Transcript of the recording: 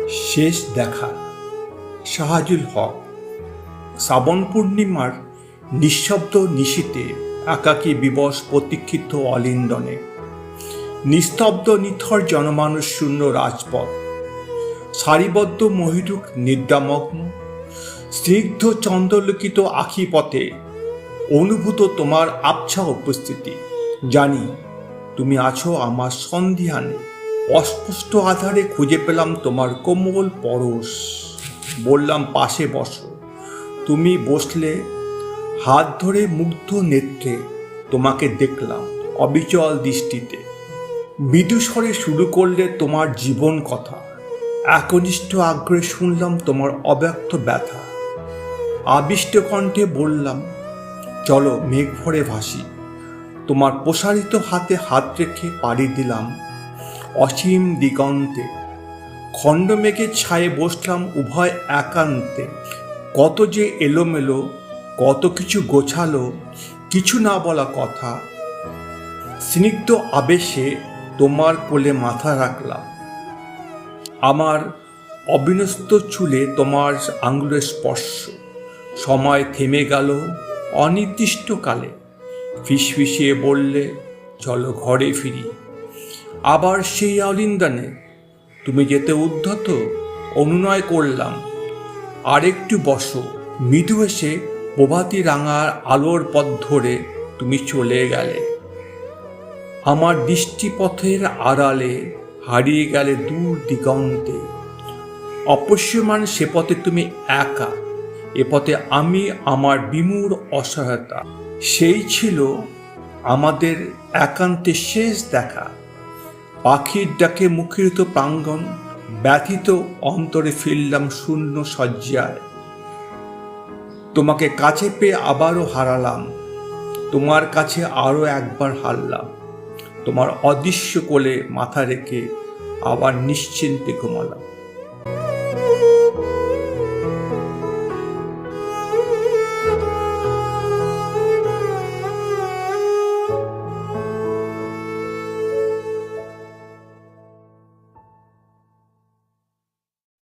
শেষ দেখা। শাহজুল হক। শ্রাবণ পূর্ণিমার নিঃশব্দ নিশীতে একাকী বিবশ প্রতীক্ষিত অলিন্দনে, নিস্তব্ধ নিথর জনমানুষ শূন্য রাজপথ, সারিবদ্ধ মহিরুক নিদ্রামগ্ন, স্নিগ্ধ চন্দ্রলোকিত আখিপথে অনুভূত তোমার আবছা উপস্থিতি। জানি তুমি আছো আমার সন্ধিহানে। অস্পষ্ট আধারে খুঁজে পেলাম তোমার কোমল পরশ। বললাম পাশে বসো। তুমি বসলে, হাত ধরে মুগ্ধ নেত্রে তোমাকে দেখলাম অবিচল দৃষ্টিতে। মৃদুস্বরে শুরু করলে তোমার জীবন কথা। একনিষ্ঠ আগ্রহে শুনলাম তোমার অব্যক্ত ব্যথা। আবিষ্ট কণ্ঠে বললাম, চলো মেঘ ভরে ভাসি। তোমার প্রসারিত হাতে হাত রেখে পাড়ি দিলাম অসীম দিগন্তে। খণ্ড মেঘের ছায়ে বসলাম উভয় একান্তে। কত যে এলোমেলো, কত কিছু গোছালো, কিছু না বলা কথা। স্নিগ্ধ আবেশে তোমার কোলে মাথা রাখলাম। আমার অবিন্যস্ত চুলে তোমার আঙুলের স্পর্শ। সময় থেমে গেল অনির্দিষ্টকালে। ফিসফিসিয়ে বললে, চলো ঘরে ফিরি। আবার সেই অলিন্দনে তুমি যেতে উদ্ধত, অনুনয় করলাম, আরেকটু বসো। মৃদু এসে প্রভাতী রাঙার আলোর পথ ধরে তুমি চলে গেলে। আমার দৃষ্টিপথের আড়ালে হারিয়ে গেলে দূর দিগন্তে। অপশ্যমান সে পথে তুমি একা, এ পথে আমি আমার বিমূঢ় অসহায়তা। সেই ছিল আমাদের একান্তে শেষ দেখা। পাখির ডাকে মুখরিত প্রাঙ্গণ, ব্যথিত অন্তরে ফিরলাম শূন্য শয্যায়। তোমাকে কাছে পেয়ে আবারও হারালাম, তোমার কাছে আরও একবার হারলাম। তোমার অদৃশ্য কোলে মাথা রেখে আবার নিশ্চিন্তে ঘুমালাম।